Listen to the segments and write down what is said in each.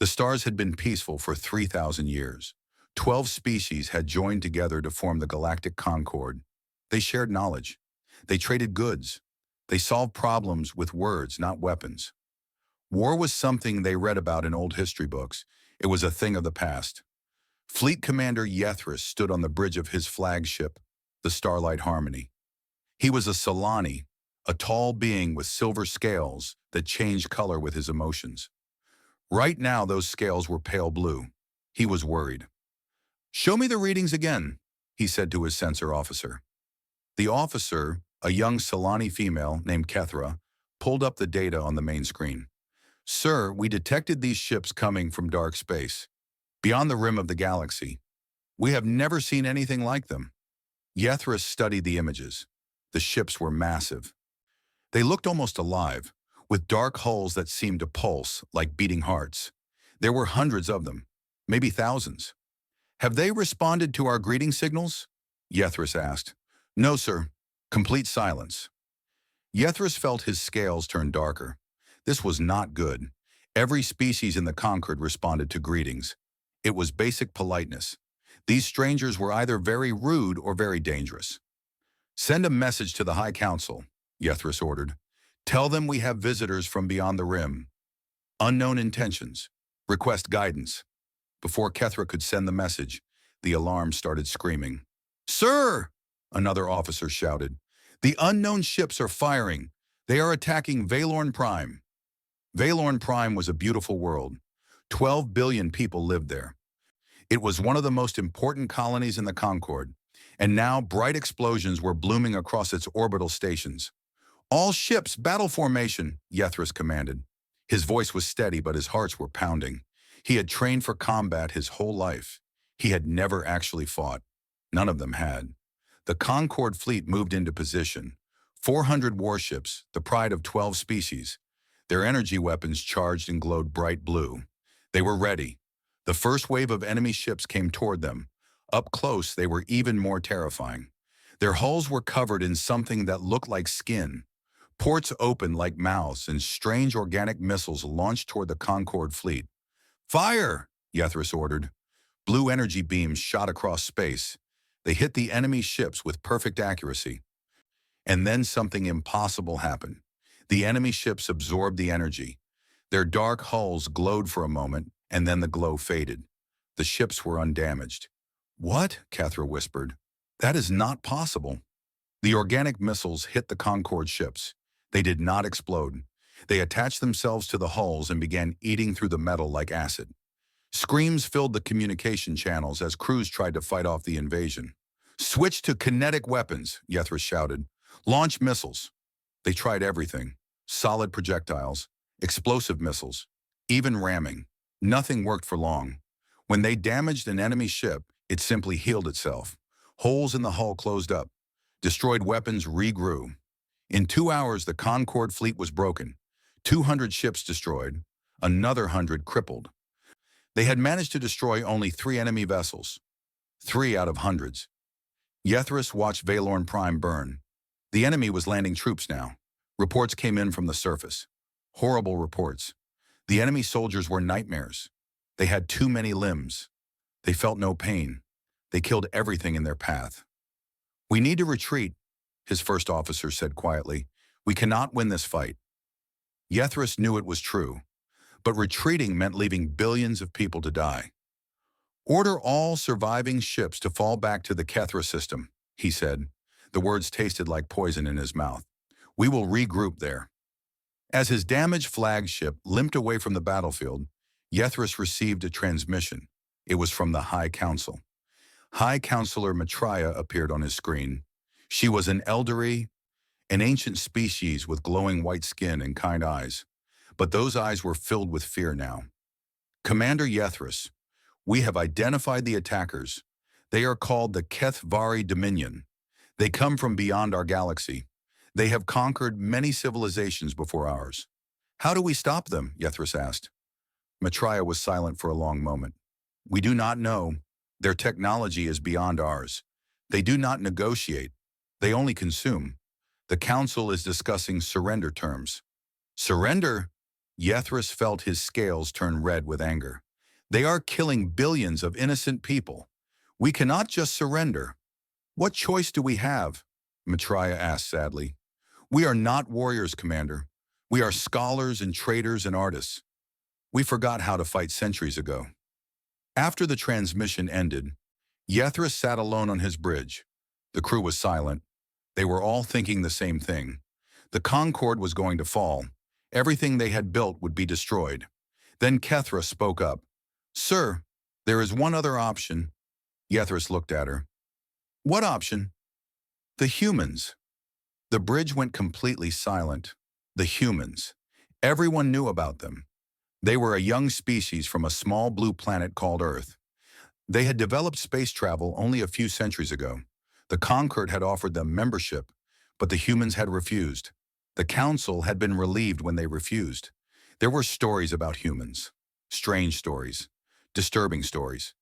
The stars had been peaceful for 3,000 years. 12 species had joined together to form the Galactic Concord. They shared knowledge. They traded goods. They solved problems with words, not weapons. War was something they read about in old history books. It was a thing of the past. Fleet Commander Yethris stood on the bridge of his flagship, the Starlight Harmony. He was a Solani, a tall being with silver scales that changed color with his emotions. Right now, those scales were pale blue. He was worried. "Show me the readings again," he said to his sensor officer. The officer, a young Solani female named Kethra, pulled up the data on the main screen. "Sir, we detected these ships coming from dark space, beyond the rim of the galaxy. We have never seen anything like them." Yethris studied the images. The ships were massive. They looked almost alive, with dark hulls that seemed to pulse like beating hearts. There were hundreds of them, maybe thousands. "Have they responded to our greeting signals?" Yethris asked. "No, sir. Complete silence." Yethris felt his scales turn darker. This was not good. Every species in the Concord responded to greetings. It was basic politeness. These strangers were either very rude or very dangerous. "Send a message to the High Council," Yethris ordered. "Tell them we have visitors from beyond the rim. Unknown intentions. Request guidance." Before Kethra could send the message, the alarm started screaming. "Sir!" another officer shouted. "The unknown ships are firing. They are attacking Valorn Prime." Valorn Prime was a beautiful world. 12 billion people lived there. It was one of the most important colonies in the Concord, and now bright explosions were blooming across its orbital stations. "All ships, battle formation," Yethris commanded. His voice was steady, but his hearts were pounding. He had trained for combat his whole life. He had never actually fought. None of them had. The Concord fleet moved into position. 400 warships, the pride of 12 species. Their energy weapons charged and glowed bright blue. They were ready. The first wave of enemy ships came toward them. Up close, they were even more terrifying. Their hulls were covered in something that looked like skin. Ports opened like mouths, and strange organic missiles launched toward the Concord fleet. "Fire!" Yethris ordered. Blue energy beams shot across space. They hit the enemy ships with perfect accuracy. And then something impossible happened. The enemy ships absorbed the energy. Their dark hulls glowed for a moment, and then the glow faded. The ships were undamaged. "What?" Kethra whispered. "That is not possible." The organic missiles hit the Concord ships. They did not explode. They attached themselves to the hulls and began eating through the metal like acid. Screams filled the communication channels as crews tried to fight off the invasion. "Switch to kinetic weapons," Yethris shouted. "Launch missiles." They tried everything. Solid projectiles, explosive missiles, even ramming. Nothing worked for long. When they damaged an enemy ship, it simply healed itself. Holes in the hull closed up. Destroyed weapons regrew. In 2 hours, the Concord fleet was broken. 200 ships destroyed. Another 100 crippled. They had managed to destroy only 3 enemy vessels. 3 out of hundreds. Yethris watched Valorn Prime burn. The enemy was landing troops now. Reports came in from the surface. Horrible reports. The enemy soldiers were nightmares. They had too many limbs. They felt no pain. They killed everything in their path. "We need to retreat," his first officer said quietly. "We cannot win this fight." Yethris knew it was true, but retreating meant leaving billions of people to die. "Order all surviving ships to fall back to the Kethra system," he said. The words tasted like poison in his mouth. "We will regroup there." As his damaged flagship limped away from the battlefield, Yethris received a transmission. It was from the High Council. High Counselor Maitreya appeared on his screen. She was an elderly, an ancient species with glowing white skin and kind eyes. But those eyes were filled with fear now. "Commander Yethris, we have identified the attackers. They are called the Kethvari Dominion. They come from beyond our galaxy. They have conquered many civilizations before ours." "How do we stop them?" Yethris asked. Maitreya was silent for a long moment. "We do not know. Their technology is beyond ours. They do not negotiate. They only consume. The Council is discussing surrender terms." "Surrender?" Yethris felt his scales turn red with anger. They are killing billions of innocent people. We cannot just surrender. What choice do we have? Maitreya asked sadly. We are not warriors, Commander. We are scholars and traders and artists. We forgot how to fight centuries ago. After the transmission ended, Yethris sat alone on his bridge. The crew was silent. They were all thinking the same thing. The Concorde was going to fall. Everything they had built would be destroyed. Then Kethra spoke up. Sir, there is one other option. Yethris looked at her. What option? The humans. The bridge went completely silent. The humans. Everyone knew about them. They were a young species from a small blue planet called Earth. They had developed space travel only a few centuries ago. The Concorde had offered them membership, but the humans had refused. The Council had been relieved when they refused. There were stories about humans. Strange stories. Disturbing stories.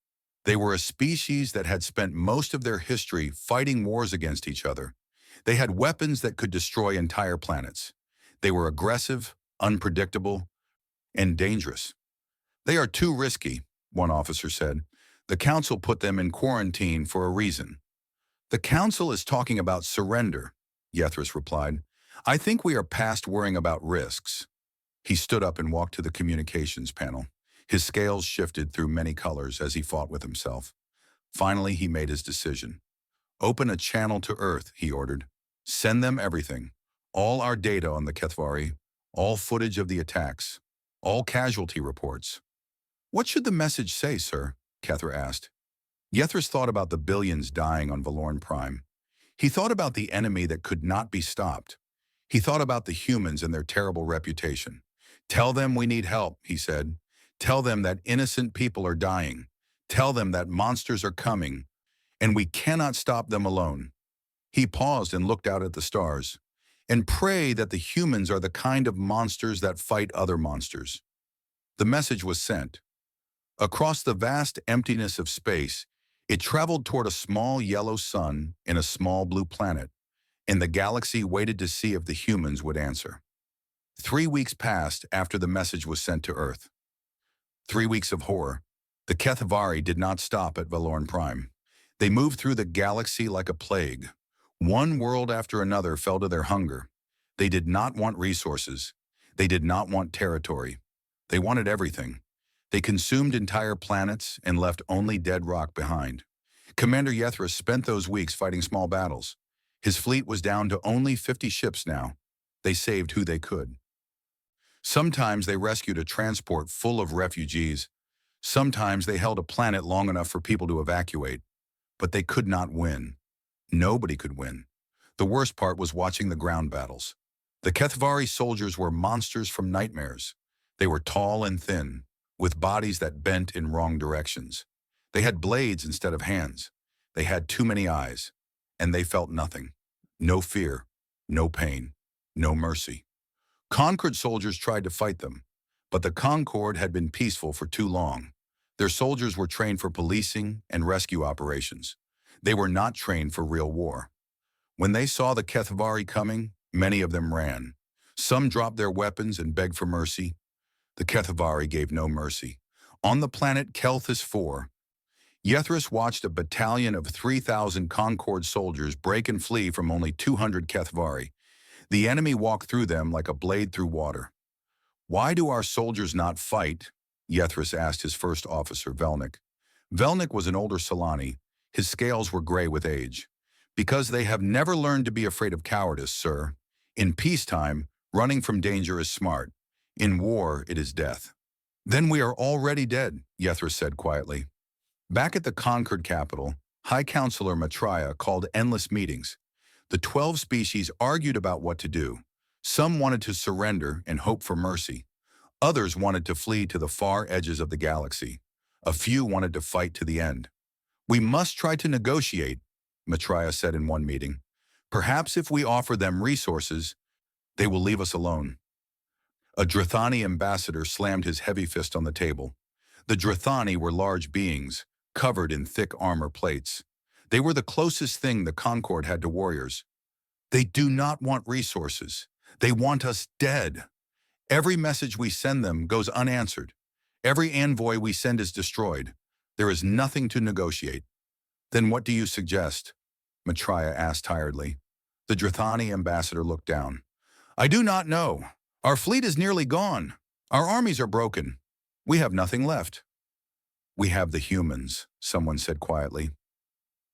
They were a species that had spent most of their history fighting wars against each other. They had weapons that could destroy entire planets. They were aggressive, unpredictable, and dangerous. They are too risky, one officer said. The Council put them in quarantine for a reason. The Council is talking about surrender, Yethris replied. I think we are past worrying about risks. He stood up and walked to the communications panel. His scales shifted through many colors as he fought with himself. Finally, he made his decision. Open a channel to Earth, he ordered. Send them everything. All our data on the Kethvari, all footage of the attacks, all casualty reports. What should the message say, sir? Kethra asked. Yethris thought about the billions dying on Valorn Prime. He thought about the enemy that could not be stopped. He thought about the humans and their terrible reputation. Tell them we need help, he said. Tell them that innocent people are dying. Tell them that monsters are coming, and we cannot stop them alone. He paused and looked out at the stars. And pray that the humans are the kind of monsters that fight other monsters. The message was sent. Across the vast emptiness of space, it traveled toward a small yellow sun in a small blue planet, and the galaxy waited to see if the humans would answer. 3 weeks passed after the message was sent to Earth. 3 weeks of horror. The Kethavari did not stop at Valorn Prime. They moved through the galaxy like a plague. One world after another fell to their hunger. They did not want resources. They did not want territory. They wanted everything. They consumed entire planets and left only dead rock behind. Commander Yethris spent those weeks fighting small battles. His fleet was down to only 50 ships now. They saved who they could. Sometimes they rescued a transport full of refugees. Sometimes they held a planet long enough for people to evacuate. But they could not win. Nobody could win. The worst part was watching the ground battles. The Kethvari soldiers were monsters from nightmares. They were tall and thin, with bodies that bent in wrong directions. They had blades instead of hands. They had too many eyes, and they felt nothing. No fear, no pain, no mercy. Concord soldiers tried to fight them, but the Concorde had been peaceful for too long. Their soldiers were trained for policing and rescue operations. They were not trained for real war. When they saw the Kethavari coming, many of them ran. Some dropped their weapons and begged for mercy. The Kethavari gave no mercy. On the planet Kelthus 4, Yethris watched a battalion of 3,000 Concorde soldiers break and flee from only 200 Kethavari. The enemy walked through them like a blade through water. Why do our soldiers not fight? Yethris asked his first officer, Velnik. Velnik was an older Solani. His scales were gray with age. Because they have never learned to be afraid of cowardice, sir. In peacetime, running from danger is smart. In war, it is death. Then we are already dead, Yethris said quietly. Back at the Concord capital, High Counselor Maitreya called endless meetings. The 12 species argued about what to do. Some wanted to surrender and hope for mercy. Others wanted to flee to the far edges of the galaxy. A few wanted to fight to the end. We must try to negotiate, Maitreya said in one meeting. Perhaps if we offer them resources, they will leave us alone. A Drethani ambassador slammed his heavy fist on the table. The Drethani were large beings, covered in thick armor plates. They were the closest thing the Concorde had to warriors. They do not want resources. They want us dead. Every message we send them goes unanswered. Every envoy we send is destroyed. There is nothing to negotiate. Then what do you suggest? Maitreya asked tiredly. The Drithani ambassador looked down. I do not know. Our fleet is nearly gone. Our armies are broken. We have nothing left. We have the humans, someone said quietly.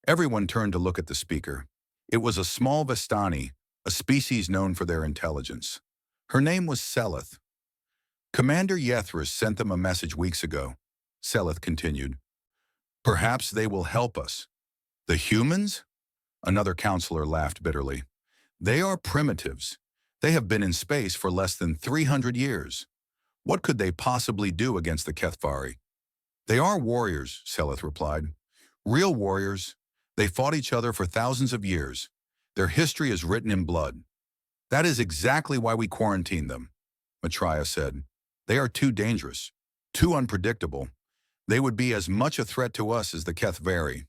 Everyone turned to look at the speaker. It was a small Vistani, a species known for their intelligence. Her name was Selith. Commander Yethris sent them a message weeks ago, Selith continued. Perhaps they will help us. The humans? Another counselor laughed bitterly. They are primitives. They have been in space for less than 300 years. What could they possibly do against the Kethvari? They are warriors, Selith replied. Real warriors. They fought each other for thousands of years. Their history is written in blood. That is exactly why we quarantine them, Maitreya said. They are too dangerous, too unpredictable. They would be as much a threat to us as the Kethvari.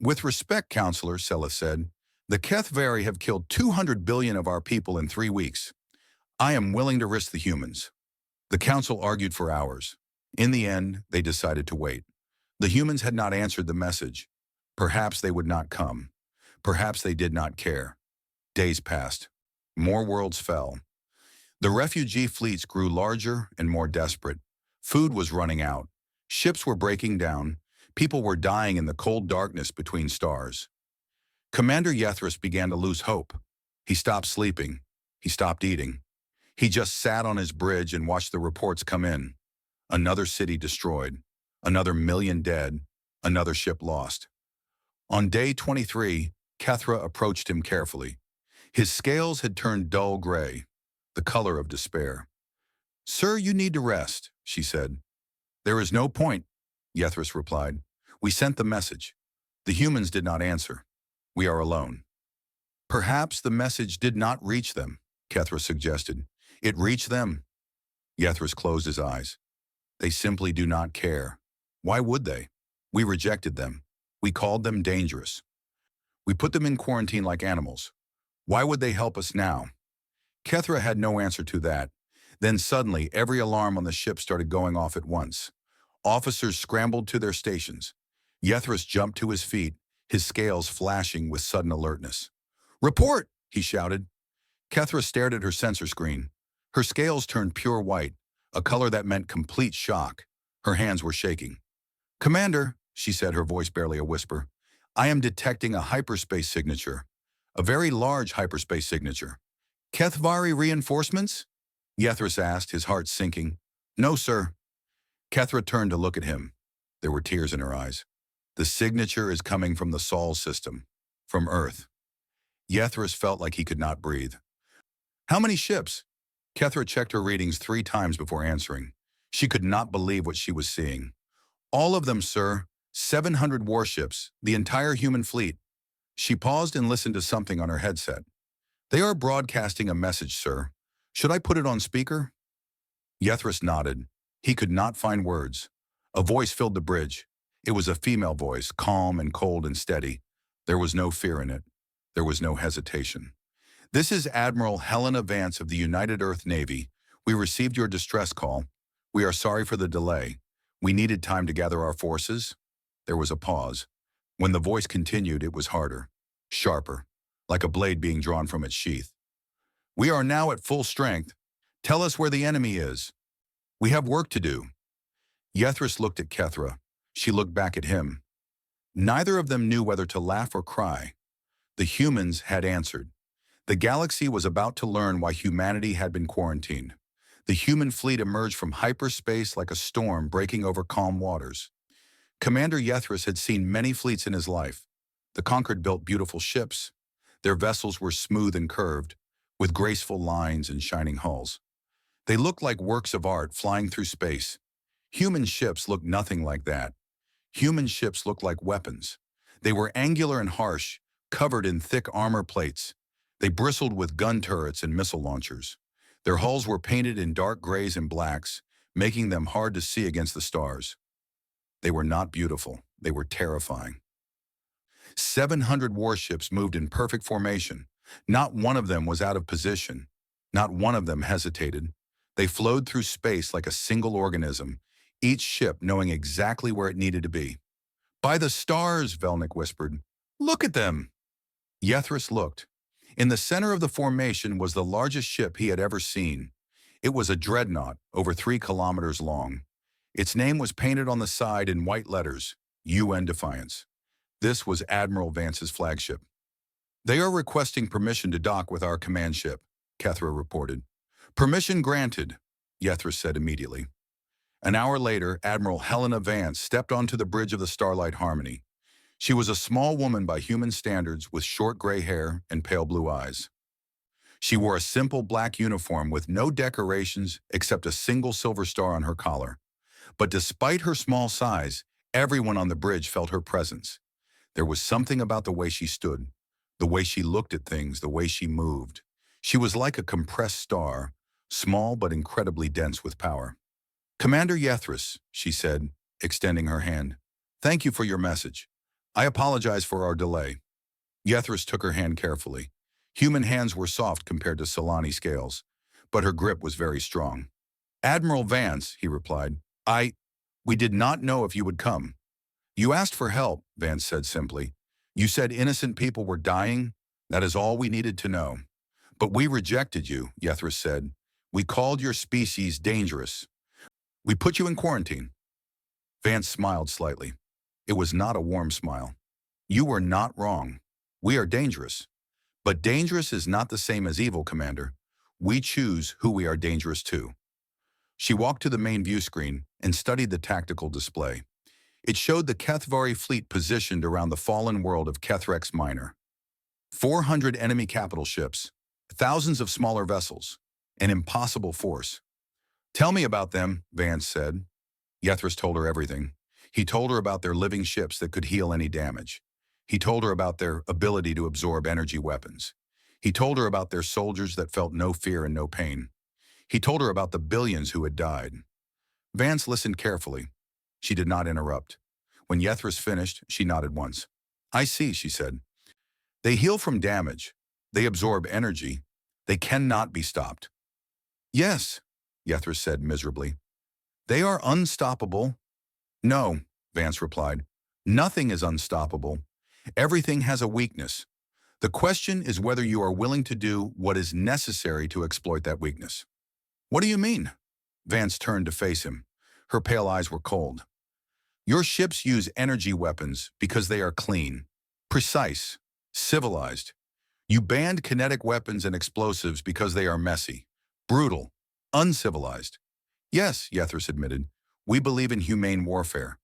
With respect, Counselor, Selith said, the Kethvari have killed 200 billion of our people in 3 weeks. I am willing to risk the humans. The council argued for hours. In the end, they decided to wait. The humans had not answered the message. Perhaps they would not come. Perhaps they did not care. Days passed. More worlds fell. The refugee fleets grew larger and more desperate. Food was running out. Ships were breaking down. People were dying in the cold darkness between stars. Commander Yethris began to lose hope. He stopped sleeping. He stopped eating. He just sat on his bridge and watched the reports come in. Another city destroyed. Another million dead. Another ship lost. On day 23, Kethra approached him carefully. His scales had turned dull gray, the color of despair. Sir, you need to rest, she said. There is no point, Yethris replied. We sent the message. The humans did not answer. We are alone. Perhaps the message did not reach them, Kethra suggested. It reached them. Yethris closed his eyes. They simply do not care. Why would they? We rejected them. We called them dangerous. We put them in quarantine like animals. Why would they help us now? Kethra had no answer to that. Then suddenly, every alarm on the ship started going off at once. Officers scrambled to their stations. Yethris jumped to his feet, his scales flashing with sudden alertness. Report, he shouted. Kethra stared at her sensor screen. Her scales turned pure white, a color that meant complete shock. Her hands were shaking. Commander, she said, her voice barely a whisper, I am detecting a hyperspace signature. A very large hyperspace signature. Kethvari reinforcements? Yethris asked, his heart sinking. No, sir. Kethra turned to look at him. There were tears in her eyes. The signature is coming from the Sol system, from Earth. Yethris felt like he could not breathe. How many ships? Kethra checked her readings 3 times before answering. She could not believe what she was seeing. All of them, sir. 700 warships, the entire human fleet. She paused and listened to something on her headset. They are broadcasting a message, sir. Should I put it on speaker? Yethris nodded. He could not find words. A voice filled the bridge. It was a female voice, calm and cold and steady. There was no fear in it. There was no hesitation. This is Admiral Helena Vance of the United Earth Navy. We received your distress call. We are sorry for the delay. We needed time to gather our forces. There was a pause. When the voice continued, it was harder, sharper, like a blade being drawn from its sheath. We are now at full strength. Tell us where the enemy is. We have work to do. Yethris looked at Kethra. She looked back at him. Neither of them knew whether to laugh or cry. The humans had answered. The galaxy was about to learn why humanity had been quarantined. The human fleet emerged from hyperspace like a storm breaking over calm waters. Commander Yethris had seen many fleets in his life. The Conquered built beautiful ships. Their vessels were smooth and curved, with graceful lines and shining hulls. They looked like works of art flying through space. Human ships looked nothing like that. Human ships looked like weapons. They were angular and harsh, covered in thick armor plates. They bristled with gun turrets and missile launchers. Their hulls were painted in dark grays and blacks, making them hard to see against the stars. They were not beautiful. They were terrifying. 700 warships moved in perfect formation. Not one of them was out of position. Not one of them hesitated. They flowed through space like a single organism, each ship knowing exactly where it needed to be. By the stars, Velnik whispered. Look at them. Yethris looked. In the center of the formation was the largest ship he had ever seen. It was a dreadnought, over 3 kilometers long. Its name was painted on the side in white letters, UN Defiance. This was Admiral Vance's flagship. They are requesting permission to dock with our command ship, Kethra reported. Permission granted, Yethris said immediately. An hour later, Admiral Helena Vance stepped onto the bridge of the Starlight Harmony. She was a small woman by human standards with short gray hair and pale blue eyes. She wore a simple black uniform with no decorations except a single silver star on her collar. But despite her small size, everyone on the bridge felt her presence. There was something about the way she stood, the way she looked at things, the way she moved. She was like a compressed star, small but incredibly dense with power. Commander Yethris, she said, extending her hand. Thank you for your message. I apologize for our delay. Yethris took her hand carefully. Human hands were soft compared to Solani scales, but her grip was very strong. Admiral Vance, he replied, we did not know if you would come. You asked for help, Vance said simply. You said innocent people were dying. That is all we needed to know. But we rejected you, Yethris said. We called your species dangerous. We put you in quarantine. Vance smiled slightly. It was not a warm smile. You were not wrong. We are dangerous. But dangerous is not the same as evil, Commander. We choose who we are dangerous to. She walked to the main view screen and studied the tactical display. It showed the Kethvari fleet positioned around the fallen world of Kethrex Minor. 400 enemy capital ships, thousands of smaller vessels, an impossible force. Tell me about them, Vance said. Yethris told her everything. He told her about their living ships that could heal any damage. He told her about their ability to absorb energy weapons. He told her about their soldiers that felt no fear and no pain. He told her about the billions who had died. Vance listened carefully. She did not interrupt. When Yethris finished, she nodded once. I see, she said. They heal from damage. They absorb energy. They cannot be stopped. Yes, Yethris said miserably. They are unstoppable. No, Vance replied. Nothing is unstoppable. Everything has a weakness. The question is whether you are willing to do what is necessary to exploit that weakness. What do you mean? Vance turned to face him. Her pale eyes were cold. Your ships use energy weapons because they are clean, precise, civilized. You banned kinetic weapons and explosives because they are messy, brutal, uncivilized. Yes, Yethris admitted, we believe in humane warfare.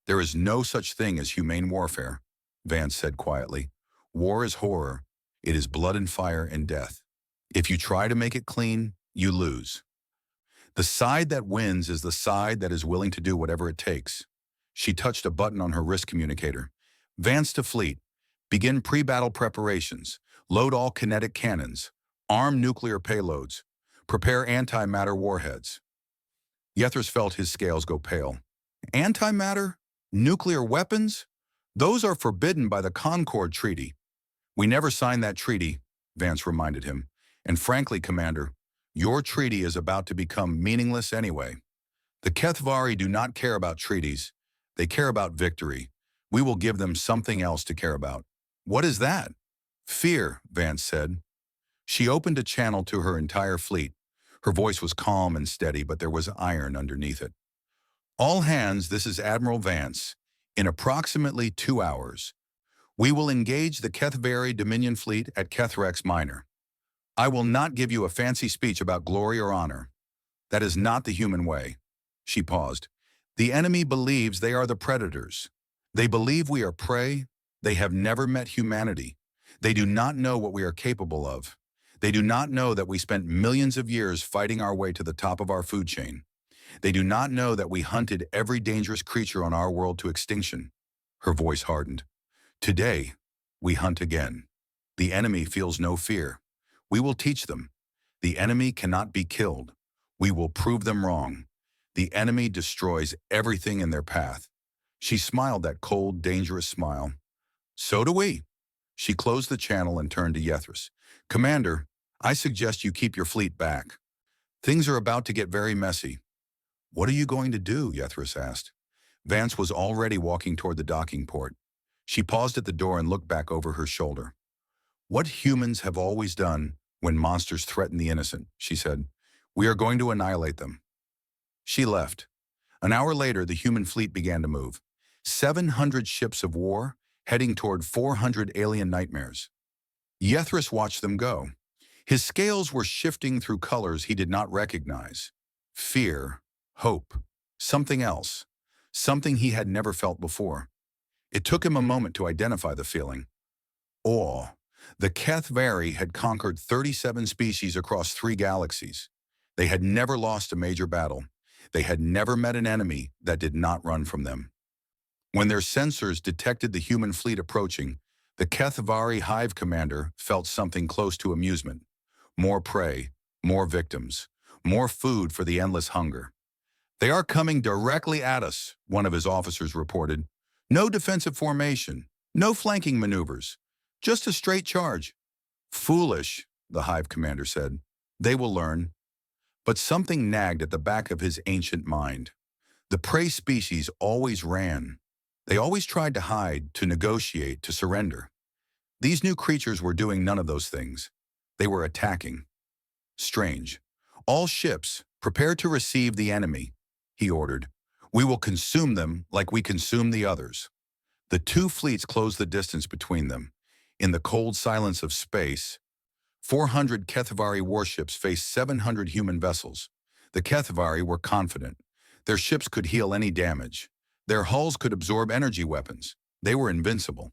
There is no such thing as humane warfare, Vance said quietly. War is horror. It is blood and fire and death. If you try to make it clean, you lose. The side that wins is the side that is willing to do whatever it takes. She touched a button on her wrist communicator. Vance to fleet. Begin pre-battle preparations. Load all kinetic cannons. Arm nuclear payloads. Prepare antimatter warheads. Yethris felt his scales go pale. Antimatter? Nuclear weapons? Those are forbidden by the Concord Treaty. We never signed that treaty, Vance reminded him. And frankly, Commander, your treaty is about to become meaningless anyway. The Kethvari do not care about treaties. They care about victory. We will give them something else to care about. What is that? Fear, Vance said. She opened a channel to her entire fleet. Her voice was calm and steady, but there was iron underneath it. All hands, this is Admiral Vance. In approximately 2 hours, we will engage the Kethvari Dominion fleet at Kethrex Minor. I will not give you a fancy speech about glory or honor. That is not the human way. She paused. The enemy believes they are the predators. They believe we are prey. They have never met humanity. They do not know what we are capable of. They do not know that we spent millions of years fighting our way to the top of our food chain. They do not know that we hunted every dangerous creature on our world to extinction. Her voice hardened. Today, we hunt again. The enemy feels no fear. We will teach them. The enemy cannot be killed. We will prove them wrong. The enemy destroys everything in their path. She smiled that cold, dangerous smile. So do we. She closed the channel and turned to Yethris. Commander, I suggest you keep your fleet back. Things are about to get very messy. What are you going to do? Yethris asked. Vance was already walking toward the docking port. She paused at the door and looked back over her shoulder. What humans have always done when monsters threaten the innocent, she said. We are going to annihilate them. She left. An hour later, the human fleet began to move. 700 ships of war heading toward 400 alien nightmares. Yethris watched them go. His scales were shifting through colors he did not recognize. Fear, hope, something else, something he had never felt before. It took him a moment to identify the feeling. Awe. The Kethvari had conquered 37 species across 3 galaxies. They had never lost a major battle. They had never met an enemy that did not run from them. When their sensors detected the human fleet approaching, the Kethvari hive commander felt something close to amusement. More prey, more victims, more food for the endless hunger. They are coming directly at us, one of his officers reported. No defensive formation, no flanking maneuvers, just a straight charge. Foolish, the hive commander said. They will learn. But something nagged at the back of his ancient mind. The prey species always ran. They always tried to hide, to negotiate, to surrender. These new creatures were doing none of those things. They were attacking. Strange. All ships, prepare to receive the enemy, he ordered. We will consume them like we consume the others. The 2 fleets closed the distance between them. In the cold silence of space, 400 Kethvari warships faced 700 human vessels. The Kethvari were confident. Their ships could heal any damage. Their hulls could absorb energy weapons. They were invincible.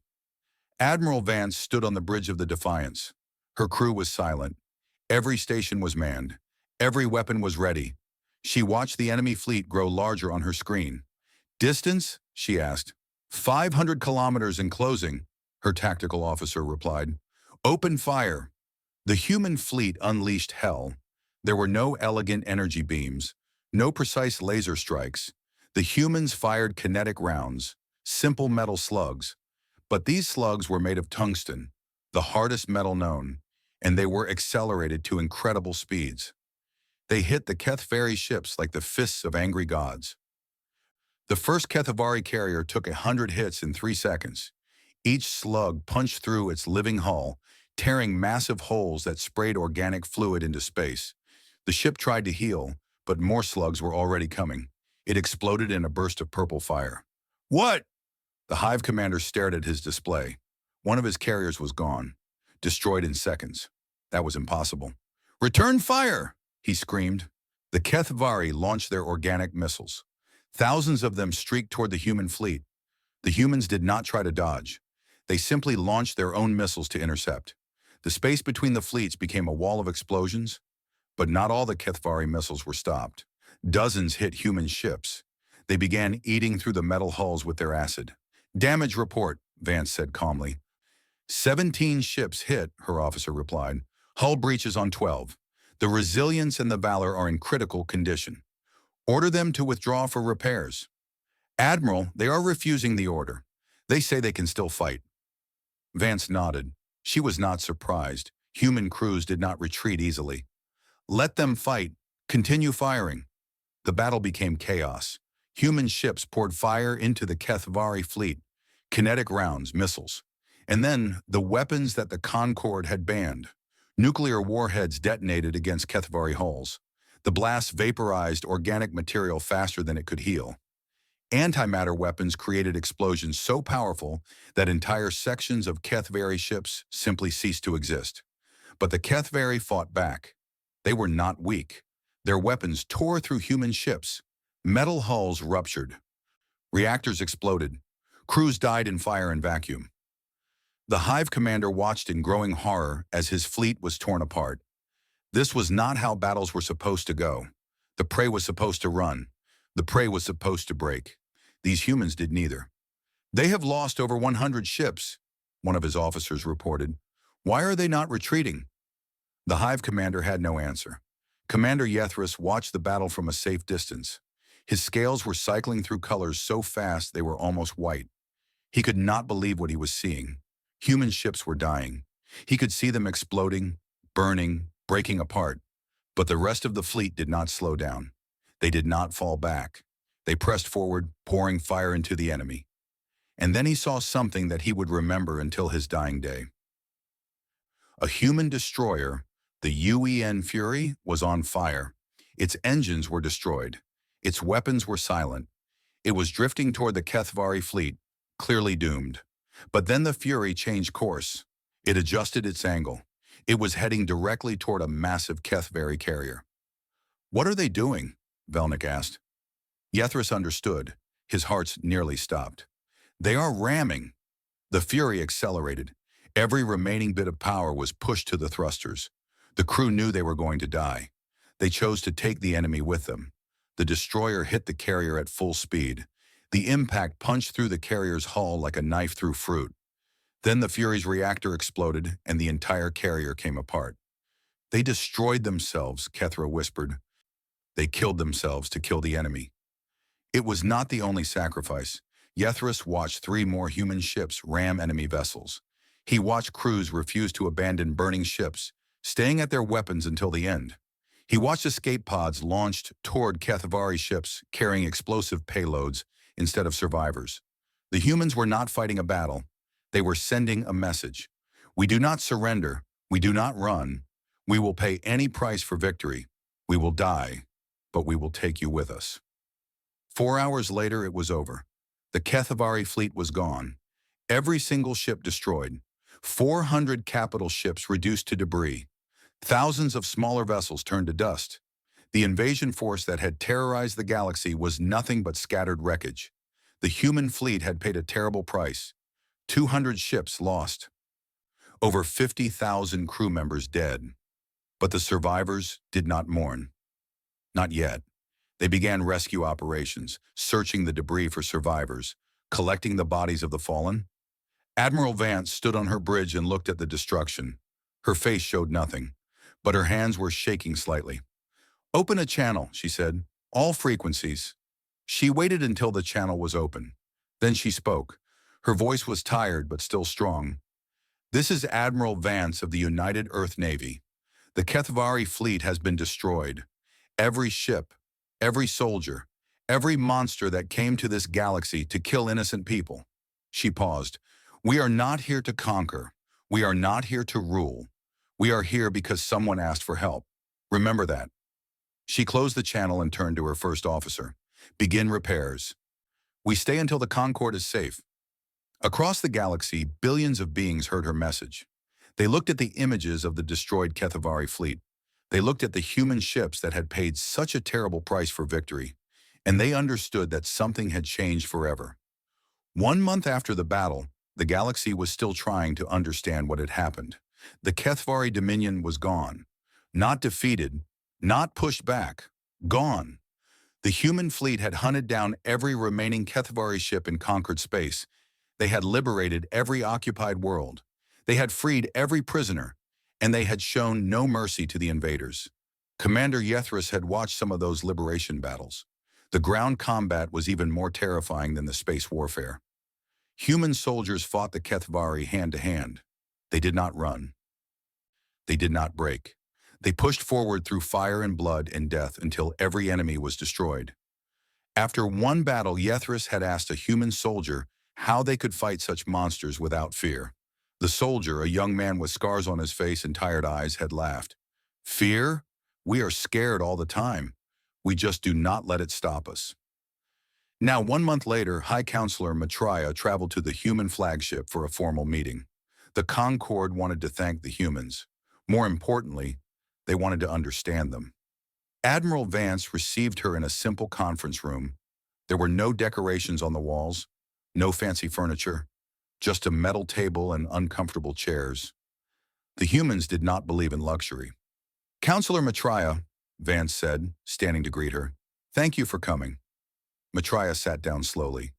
Admiral Vance stood on the bridge of the Defiance. Her crew was silent. Every station was manned. Every weapon was ready. She watched the enemy fleet grow larger on her screen. Distance? She asked. 500 kilometers in closing, her tactical officer replied. Open fire. The human fleet unleashed hell. There were no elegant energy beams, no precise laser strikes. The humans fired kinetic rounds, simple metal slugs. But these slugs were made of tungsten, the hardest metal known, and they were accelerated to incredible speeds. They hit the Kethvari ships like the fists of angry gods. The first Kethvari carrier took 100 hits in 3 seconds. Each slug punched through its living hull, tearing massive holes that sprayed organic fluid into space. The ship tried to heal, but more slugs were already coming. It exploded in a burst of purple fire. What? The hive commander stared at his display. One of his carriers was gone, destroyed in seconds. That was impossible. Return fire, he screamed. The Kethvari launched their organic missiles. Thousands of them streaked toward the human fleet. The humans did not try to dodge. They simply launched their own missiles to intercept. The space between the fleets became a wall of explosions, but not all the Kethvari missiles were stopped. Dozens hit human ships. They began eating through the metal hulls with their acid. Damage report, Vance said calmly. 17 ships hit, her officer replied. Hull breaches on 12. The resilience and the valor are in critical condition. Order them to withdraw for repairs. Admiral, they are refusing the order. They say they can still fight. Vance nodded. She was not surprised. Human crews did not retreat easily. Let them fight. Continue firing. The battle became chaos. Human ships poured fire into the Kethvari fleet. Kinetic rounds, missiles. And then the weapons that the Concord had banned. Nuclear warheads detonated against Kethvari hulls. The blast vaporized organic material faster than it could heal. Antimatter weapons created explosions so powerful that entire sections of Kethvari ships simply ceased to exist. But the Kethvari fought back. They were not weak. Their weapons tore through human ships. Metal hulls ruptured. Reactors exploded. Crews died in fire and vacuum. The hive commander watched in growing horror as his fleet was torn apart. This was not how battles were supposed to go. The prey was supposed to run. The prey was supposed to break. These humans did neither. They have lost over 100 ships, one of his officers reported. Why are they not retreating? The hive commander had no answer. Commander Yethris watched the battle from a safe distance. His scales were cycling through colors so fast they were almost white. He could not believe what he was seeing. Human ships were dying. He could see them exploding, burning, breaking apart. But the rest of the fleet did not slow down. They did not fall back. They pressed forward, pouring fire into the enemy. And then he saw something that he would remember until his dying day. A human destroyer, the UEN Fury, was on fire. Its engines were destroyed. Its weapons were silent. It was drifting toward the Kethvari fleet, clearly doomed. But then the Fury changed course. It adjusted its angle. It was heading directly toward a massive Kethvari carrier. "What are they doing?" Velnik asked. Yethris understood. His heart nearly stopped. "They are ramming." The Fury accelerated. Every remaining bit of power was pushed to the thrusters. The crew knew they were going to die. They chose to take the enemy with them. The destroyer hit the carrier at full speed. The impact punched through the carrier's hull like a knife through fruit. Then the Fury's reactor exploded and the entire carrier came apart. "They destroyed themselves," Kethra whispered. "They killed themselves to kill the enemy." It was not the only sacrifice. Yethris watched 3 more human ships ram enemy vessels. He watched crews refuse to abandon burning ships, staying at their weapons until the end. He watched escape pods launched toward Kethvari ships carrying explosive payloads instead of survivors. The humans were not fighting a battle. They were sending a message. "We do not surrender. We do not run. We will pay any price for victory. We will die, but we will take you with us." 4 hours later, it was over. The Kethvari fleet was gone. Every single ship destroyed. 400 capital ships reduced to debris. Thousands of smaller vessels turned to dust. The invasion force that had terrorized the galaxy was nothing but scattered wreckage. The human fleet had paid a terrible price. 200 ships lost. Over 50,000 crew members dead. But the survivors did not mourn. Not yet. They began rescue operations, searching the debris for survivors, collecting the bodies of the fallen. Admiral Vance stood on her bridge and looked at the destruction. Her face showed nothing, but her hands were shaking slightly. "Open a channel," she said. "All frequencies." She waited until the channel was open. Then she spoke. Her voice was tired but still strong. "This is Admiral Vance of the United Earth Navy. The Kethvari fleet has been destroyed. Every ship, every soldier, every monster that came to this galaxy to kill innocent people." She paused. "We are not here to conquer. We are not here to rule. We are here because someone asked for help. Remember that." She closed the channel and turned to her first officer. "Begin repairs. We stay until the Concorde is safe." Across the galaxy, billions of beings heard her message. They looked at the images of the destroyed Kethvari fleet. They looked at the human ships that had paid such a terrible price for victory, and they understood that something had changed forever. 1 month after the battle, the galaxy was still trying to understand what had happened. The Kethvari Dominion was gone. Not defeated, not pushed back. Gone. The human fleet had hunted down every remaining Kethvari ship in conquered space. They had liberated every occupied world. They had freed every prisoner, and they had shown no mercy to the invaders. Commander Yethris had watched some of those liberation battles. The ground combat was even more terrifying than the space warfare. Human soldiers fought the Kethvari hand to hand. They did not run. They did not break. They pushed forward through fire and blood and death until every enemy was destroyed. After one battle, Yethris had asked a human soldier how they could fight such monsters without fear. The soldier, a young man with scars on his face and tired eyes, had laughed. "Fear? We are scared all the time. We just do not let it stop us." Now, 1 month later, High Counselor Maitreya traveled to the human flagship for a formal meeting. The Concorde wanted to thank the humans. More importantly, they wanted to understand them. Admiral Vance received her in a simple conference room. There were no decorations on the walls, no fancy furniture, just a metal table and uncomfortable chairs. The humans did not believe in luxury. "Counselor Maitreya," Vance said, standing to greet her, "thank you for coming." Maitreya sat down slowly.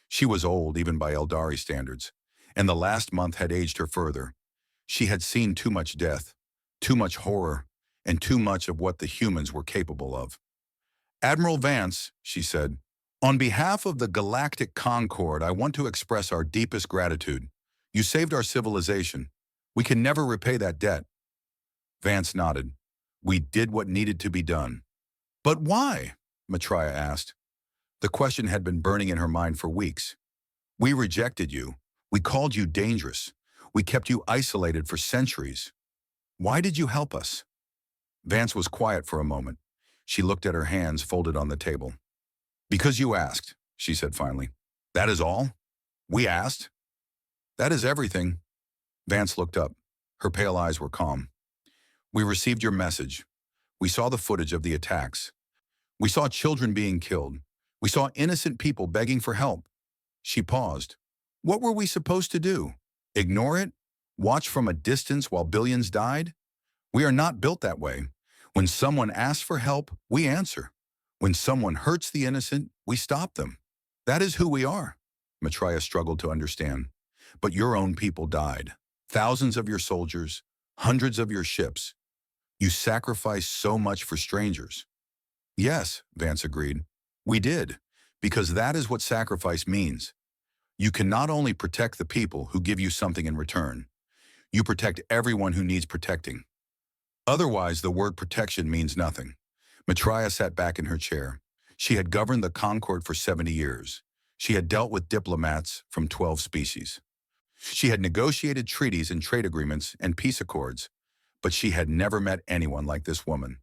She was old, even by Eldari standards, and the last month had aged her further. She had seen too much death, too much horror, and too much of what the humans were capable of. "Admiral Vance," she said, "on behalf of the Galactic Concorde, I want to express our deepest gratitude. You saved our civilization. We can never repay that debt." Vance nodded. We did what needed to be done. But why? Maitreya asked. The question had been burning in her mind for weeks. We rejected you. We called you dangerous. We kept you isolated for centuries. Why did you help us? Vance was quiet for a moment. She looked at her hands folded on the table. Because you asked, she said finally. That is all? We asked? That is everything. Vance looked up. Her pale eyes were calm. We received your message. We saw the footage of the attacks. We saw children being killed. We saw innocent people begging for help. She paused. What were we supposed to do? Ignore it? Watch from a distance while billions died? We are not built that way. When someone asks for help, we answer. When someone hurts the innocent, we stop them. That is who we are. Maitreya struggled to understand. But your own people died. Thousands of your soldiers, hundreds of your ships. You sacrificed so much for strangers. Yes, Vance agreed. We did, because that is what sacrifice means. You can not only protect the people who give you something in return, you protect everyone who needs protecting. Otherwise, the word protection means nothing. Maitreya sat back in her chair. She had governed the Concord for 70 years. She had dealt with diplomats from 12 species. She had negotiated treaties and trade agreements and peace accords, but she had never met anyone like this woman.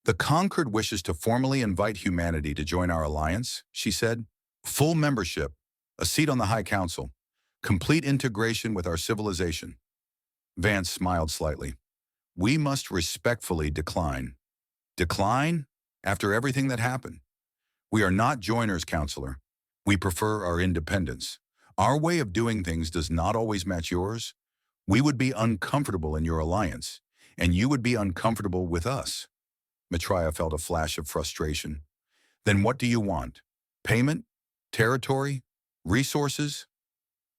The Concord wishes to formally invite humanity to join our alliance, she said. Full membership, a seat on the High Council, complete integration with our civilization. Vance smiled slightly. We must respectfully decline. Decline? After everything that happened? We are not joiners, counselor. We prefer our independence. Our way of doing things does not always match yours. We would be uncomfortable in your alliance, and you would be uncomfortable with us. Maitreya felt a flash of frustration. Then what do you want? Payment? Territory? Resources?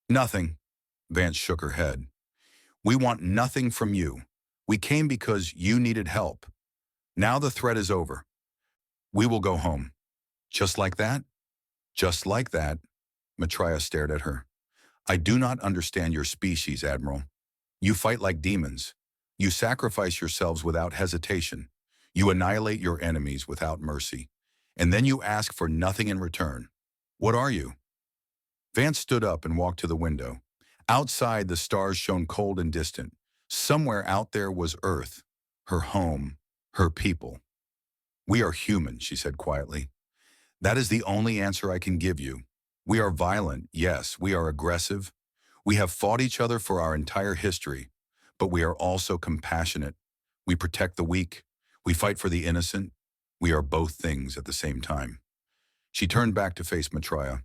Nothing. Vance shook her head. We want nothing from you. We came because you needed help. Now the threat is over. We will go home. Just like that? Just like that. Maitreya stared at her. I do not understand your species, Admiral. You fight like demons. You sacrifice yourselves without hesitation. You annihilate your enemies without mercy. And then you ask for nothing in return. What are you? Vance stood up and walked to the window. Outside, the stars shone cold and distant. Somewhere out there was Earth, her home, her people. We are human, she said quietly. That is the only answer I can give you. We are violent, yes, we are aggressive. We have fought each other for our entire history, but we are also compassionate. We protect the weak. We fight for the innocent. We are both things at the same time. She turned back to face Maitreya.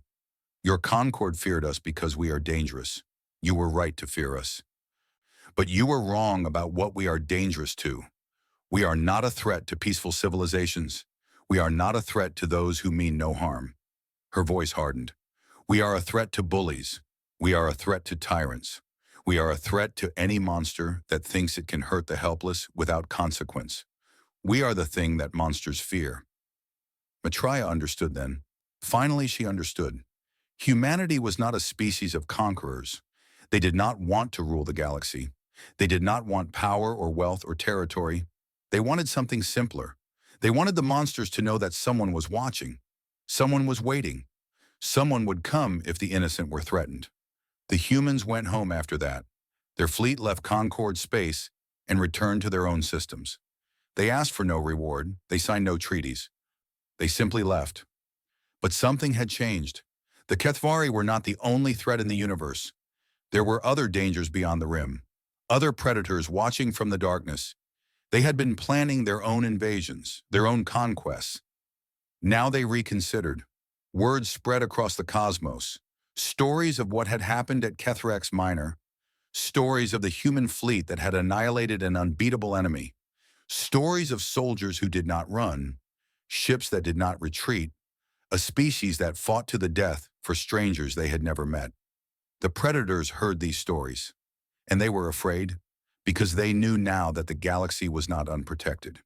Your Concord feared us because we are dangerous. You were right to fear us. But you were wrong about what we are dangerous to. We are not a threat to peaceful civilizations. We are not a threat to those who mean no harm. Her voice hardened. We are a threat to bullies. We are a threat to tyrants. We are a threat to any monster that thinks it can hurt the helpless without consequence. We are the thing that monsters fear. Maitreya understood then. Finally, she understood. Humanity was not a species of conquerors. They did not want to rule the galaxy. They did not want power or wealth or territory. They wanted something simpler. They wanted the monsters to know that someone was watching. Someone was waiting. Someone would come if the innocent were threatened. The humans went home after that. Their fleet left Concord space and returned to their own systems. They asked for no reward. They signed no treaties. They simply left. But something had changed. The Kethvari were not the only threat in the universe. There were other dangers beyond the rim. Other predators watching from the darkness. They had been planning their own invasions, their own conquests. Now they reconsidered. Words spread across the cosmos. Stories of what had happened at Kethrex Minor. Stories of the human fleet that had annihilated an unbeatable enemy. Stories of soldiers who did not run. Ships that did not retreat. A species that fought to the death for strangers they had never met. The predators heard these stories, and they were afraid because they knew now that the galaxy was not unprotected.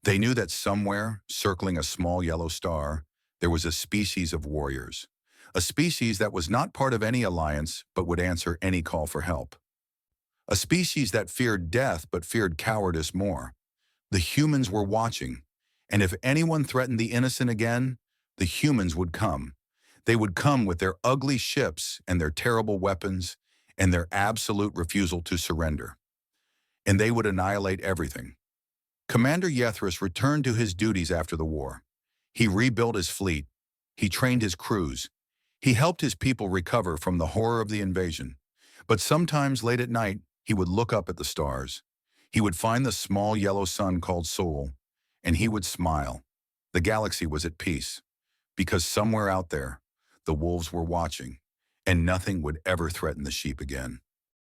They knew that somewhere, circling a small yellow star, there was a species of warriors, a species that was not part of any alliance but would answer any call for help. A species that feared death but feared cowardice more. The humans were watching, and if anyone threatened the innocent again, the humans would come. They would come with their ugly ships and their terrible weapons and their absolute refusal to surrender. And they would annihilate everything. Commander Yethris returned to his duties after the war. He rebuilt his fleet. He trained his crews. He helped his people recover from the horror of the invasion. But sometimes late at night, he would look up at the stars. He would find the small yellow sun called Sol, and he would smile. The galaxy was at peace, because somewhere out there, the wolves were watching, and nothing would ever threaten the sheep again.